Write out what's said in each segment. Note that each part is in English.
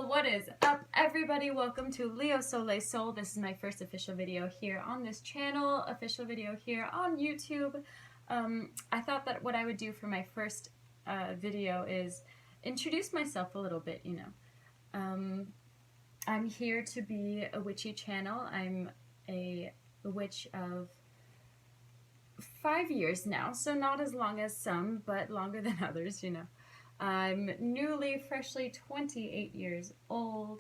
What is up, everybody? Welcome to LeoSoleilSoul. This is my first official video here on this channel, official video here on YouTube. I thought that what I would do for my first video is introduce myself a little bit, I'm here to be a witchy channel. I'm a witch of 5 years now, so not as long as some, but longer than others, I'm freshly 28 years old,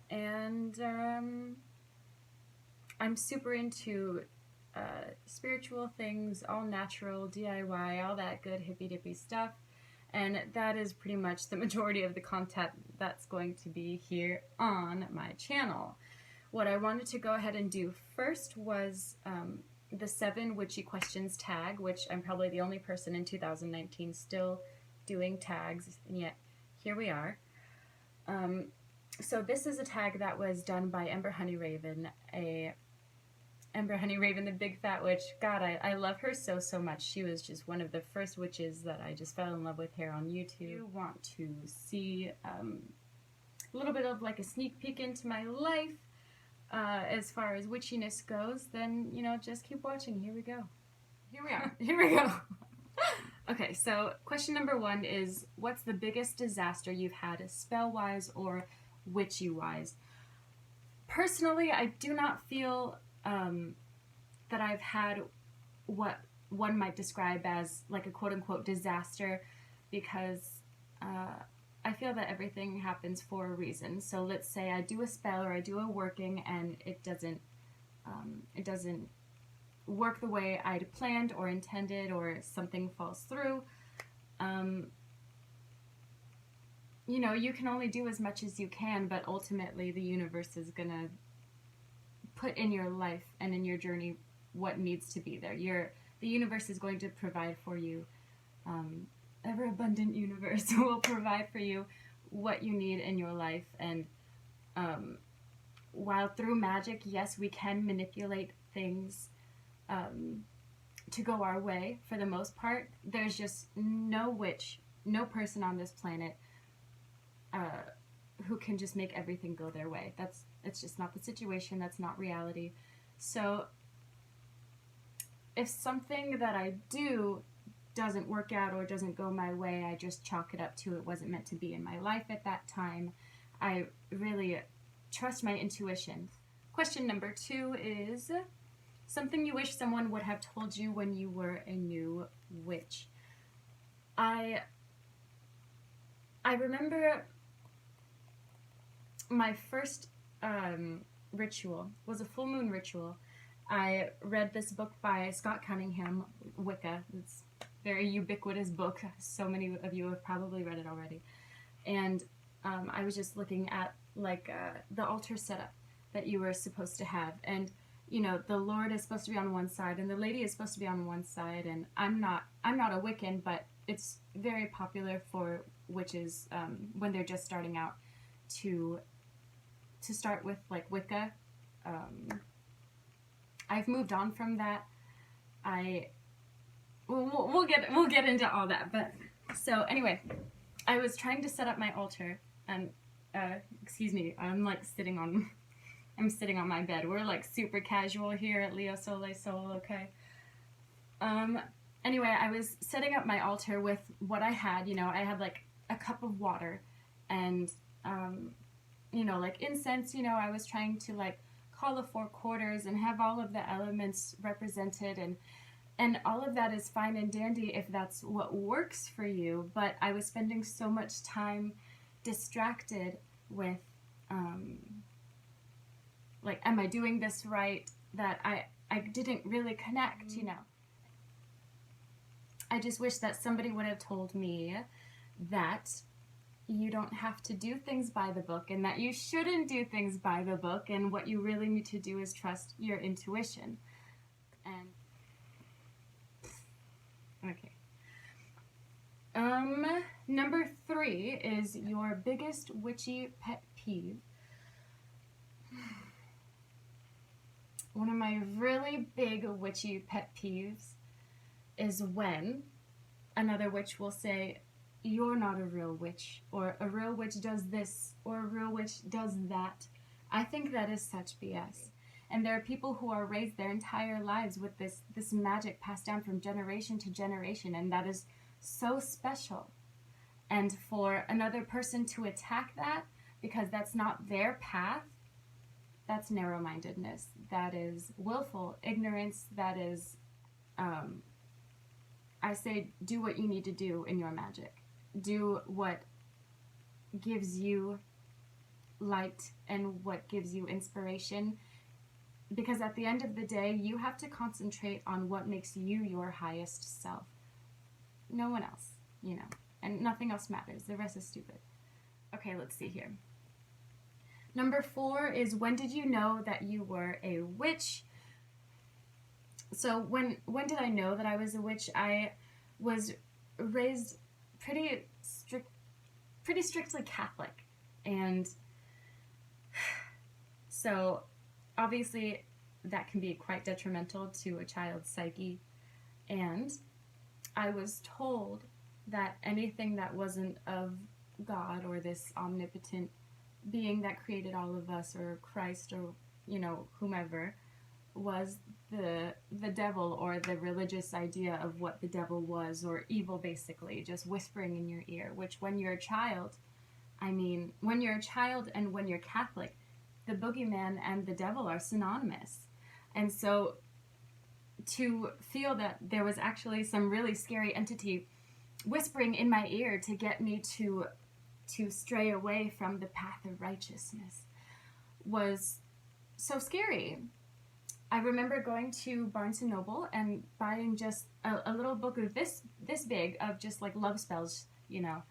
and I'm super into spiritual things, all natural, DIY, all that good hippy-dippy stuff, and that is pretty much the majority of the content that's going to be here on my channel. What I wanted to go ahead and do first was the 7 Witchy Questions tag, which I'm probably the only person in 2019 still doing tags, and yet here we are. So this is a tag that was done by Ember Honey Raven, the big fat witch. God, I love her so much. She was just one of the first witches that I just fell in love with here on YouTube. If you want to see a little bit of like a sneak peek into my life as far as witchiness goes, then just keep watching. Here we go. Here we are. Here we go. Okay, so question number 1 is, what's the biggest disaster you've had spell-wise or witchy-wise? Personally, I do not feel that I've had what one might describe as like a quote-unquote disaster, because I feel that everything happens for a reason. So let's say I do a spell or I do a working and it doesn't work the way I'd planned or intended, or something falls through. You can only do as much as you can, but ultimately the universe is gonna put in your life and in your journey what needs to be there. The universe is going to provide for you. Ever abundant universe will provide for you what you need in your life. And while through magic, yes, we can manipulate things to go our way for the most part, there's just no witch, no person on this planet who can just make everything go their way. It's just not the situation. That's not reality. So if something that I do doesn't work out or doesn't go my way, I just chalk it up to it wasn't meant to be in my life at that time. I really trust my intuition. Question number 2 is something you wish someone would have told you when you were a new witch. I remember my first ritual was a full moon ritual. I read this book by Scott Cunningham, Wicca. It's a very ubiquitous book. So many of you have probably read it already. And I was just looking at like the altar setup that you were supposed to have, and the Lord is supposed to be on one side and the lady is supposed to be on one side, and I'm not a Wiccan, but it's very popular for witches when they're just starting out to start with like Wicca. I've moved on from that. We'll get into all that, but so anyway, I was trying to set up my altar, and excuse me, I'm sitting on my bed. We're like super casual here at LeoSoleilSoul, okay? Anyway, I was setting up my altar with what I had. I had like a cup of water and, like incense. I was trying to like call the 4 quarters and have all of the elements represented, and all of that is fine and dandy if that's what works for you, but I was spending so much time distracted with, like, am I doing this right, that I didn't really connect, I just wish that somebody would have told me that you don't have to do things by the book, and that you shouldn't do things by the book, and what you really need to do is trust your intuition. And okay. Number 3 is your biggest witchy pet peeve. One of my really big witchy pet peeves is when another witch will say, you're not a real witch, or a real witch does this, or a real witch does that. I think that is such BS. And there are people who are raised their entire lives with this magic passed down from generation to generation, and that is so special. And for another person to attack that because that's not their path, that's narrow-mindedness. That is willful ignorance. That is, I say, do what you need to do in your magic. Do what gives you light and what gives you inspiration. Because at the end of the day, you have to concentrate on what makes you your highest self. No one else, you know. And nothing else matters. The rest is stupid. Okay, let's see here. Number 4 is, when did you know that you were a witch? So when did I know that I was a witch? I was raised pretty strictly Catholic. And so obviously that can be quite detrimental to a child's psyche. And I was told that anything that wasn't of God or this omnipotent being that created all of us, or Christ, or, you know, whomever, was the devil, or the religious idea of what the devil was, or evil, basically, just whispering in your ear. Which, when you're a child, when you're a child and when you're Catholic, the boogeyman and the devil are synonymous. And so to feel that there was actually some really scary entity whispering in my ear to get me to stray away from the path of righteousness was so scary. I remember going to Barnes & Noble and buying just a little book of this big of just like love spells, you know,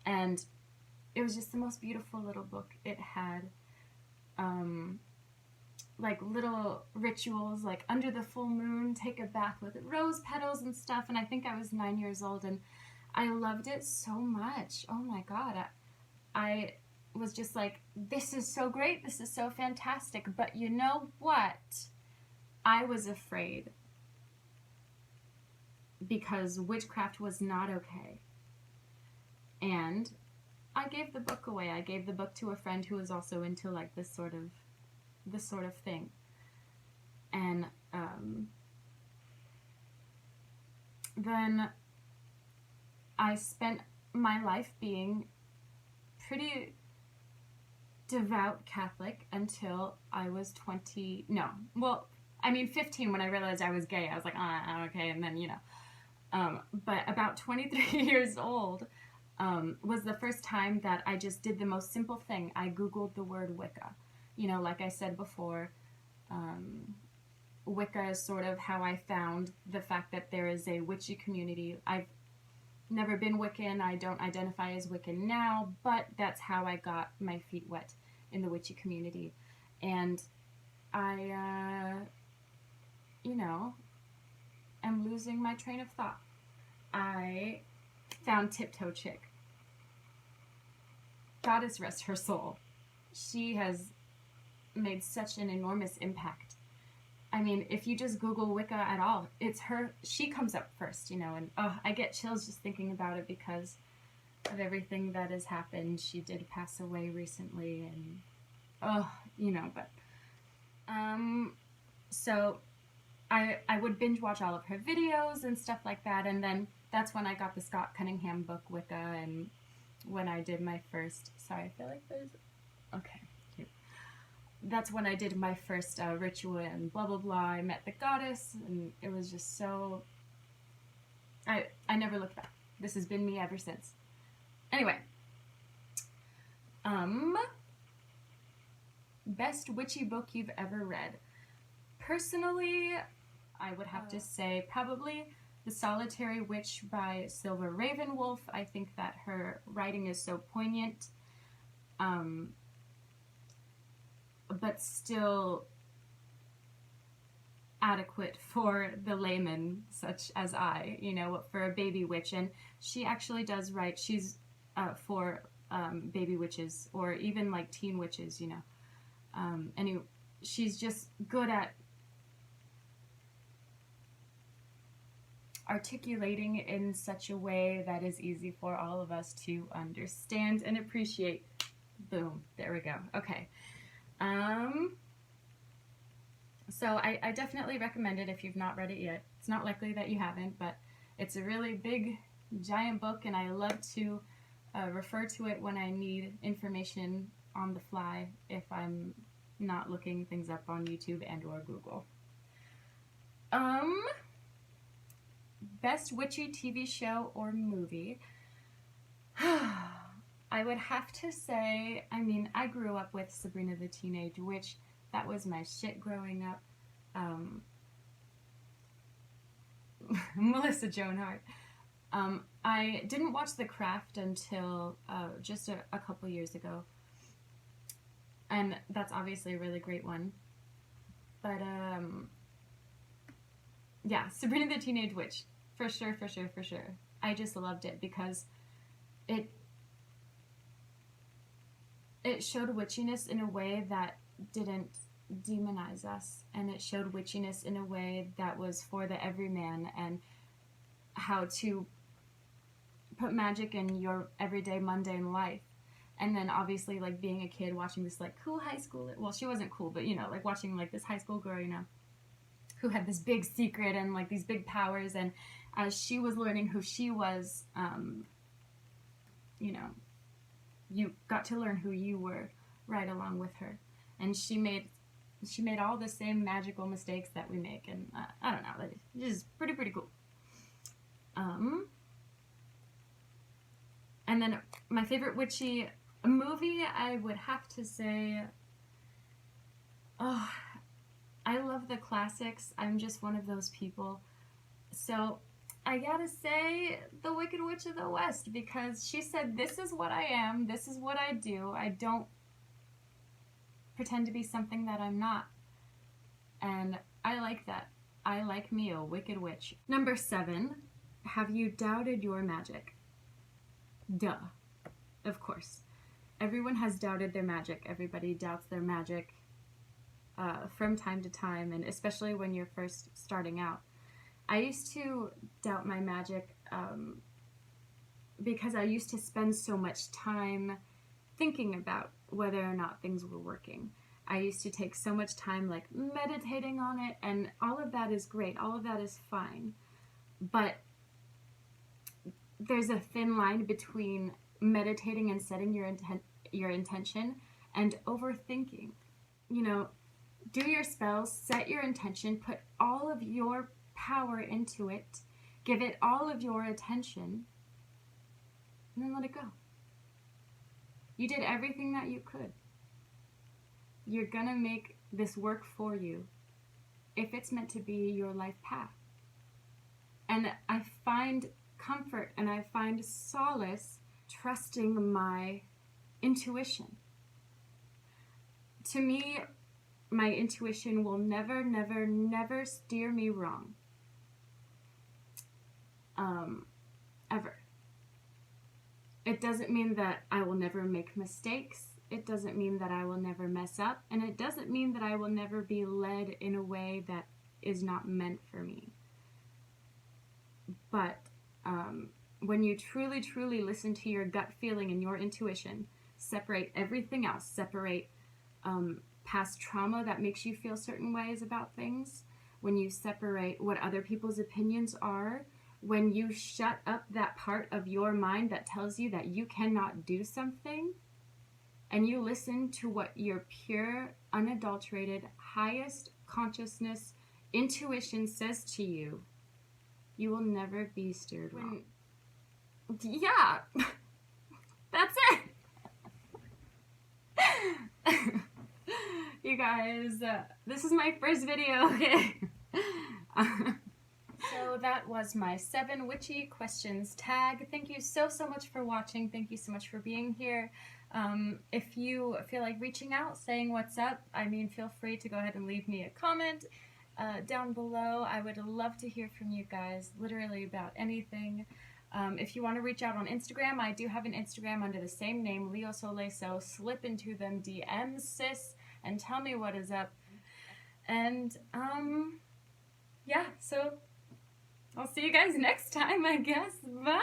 and it was just the most beautiful little book. It had like little rituals, like under the full moon, take a bath with rose petals and stuff, and I think I was 9 years old, and I loved it so much. Oh my God. I was just like, this is so great, this is so fantastic, but you know what? I was afraid because witchcraft was not okay. And I gave the book away. I gave the book to a friend who was also into like this sort of thing. And then I spent my life being pretty devout Catholic until I was 15, when I realized I was gay. I was like, okay, and then, you know. But about 23 years old was the first time that I just did the most simple thing. I Googled the word Wicca. You know, like I said before, Wicca is sort of how I found the fact that there is a witchy community. I've never been Wiccan. I don't identify as Wiccan now, but that's how I got my feet wet in the witchy community. And I, you know, am losing my train of thought. I found Tiptoe Chick. Goddess rest her soul. She has made such an enormous impact. I mean, if you just Google Wicca at all, it's her. She comes up first, you know, and I get chills just thinking about it because of everything that has happened. She did pass away recently, and you know, but so I would binge watch all of her videos and stuff like that, and then that's when I got the Scott Cunningham book Wicca, and when I did my first. Sorry, I feel like there's okay. That's when I did my first ritual and blah, blah, blah. I met the goddess, and it was just so... I never looked back. This has been me ever since. Anyway. Best witchy book you've ever read. Personally, I would have to say probably The Solitary Witch by Silver Ravenwolf. I think that her writing is so poignant. But still adequate for the layman such as I, you know, for a baby witch. And she actually does write, she's for baby witches, or even like teen witches, you know. Anyway, she's just good at articulating in such a way that is easy for all of us to understand and appreciate. Boom, there we go. Okay. So I definitely recommend it if you've not read it yet. It's not likely that you haven't, but it's a really big, giant book, and I love to refer to it when I need information on the fly if I'm not looking things up on YouTube and or Google. Best witchy TV show or movie? I would have to say, I mean, I grew up with Sabrina the Teenage Witch. That was my shit growing up. Melissa Joan Hart. I didn't watch The Craft until just a couple years ago. And that's obviously a really great one. But, yeah, Sabrina the Teenage Witch. For sure, for sure, for sure. I just loved it because it showed witchiness in a way that didn't demonize us, and it showed witchiness in a way that was for the everyman, and how to put magic in your everyday mundane life. And then obviously, like, being a kid watching this like cool high school, well, she wasn't cool, but you know, like watching like this high school girl, you know, who had this big secret and like these big powers, and as she was learning who she was, you know, you got to learn who you were right along with her. And she made all the same magical mistakes that we make, and I don't know, it's just pretty cool. And then my favorite witchy movie, I would have to say, oh, I love the classics. I'm just one of those people. So I gotta say The Wicked Witch of the West, because she said, this is what I am, this is what I do, I don't pretend to be something that I'm not. And I like that. I like me a wicked witch. Number 7, have you doubted your magic? Duh. Of course. Everyone has doubted their magic. Everybody doubts their magic from time to time, and especially when you're first starting out. I used to doubt my magic because I used to spend so much time thinking about whether or not things were working. I used to take so much time like meditating on it, and all of that is great. All of that is fine. But there's a thin line between meditating and setting your intention and overthinking. You know, do your spells, set your intention, put all of your power into it, give it all of your attention, and then let it go. You did everything that you could. You're gonna make this work for you if it's meant to be your life path. And I find comfort and I find solace trusting my intuition. To me, my intuition will never, never, never steer me wrong. Ever. It doesn't mean that I will never make mistakes. It doesn't mean that I will never mess up. And it doesn't mean that I will never be led in a way that is not meant for me. But when you truly, truly listen to your gut feeling and your intuition, separate everything else, separate past trauma that makes you feel certain ways about things, when you separate what other people's opinions are, when you shut up that part of your mind that tells you that you cannot do something, and you listen to what your pure, unadulterated, highest consciousness intuition says to you, you will never be steered wrong. Yeah, that's it. You guys, this is my first video, okay? So that was my 7 witchy questions tag. Thank you so much for watching. Thank you so much for being here. If you feel like reaching out, saying what's up, I mean, feel free to go ahead and leave me a comment down below. I would love to hear from you guys, literally about anything. If you want to reach out on Instagram, I do have an Instagram under the same name, LeoSoleilSoul. Slip into them DMs, sis, and tell me what is up. And, yeah, so I'll see you guys next time, I guess. Bye!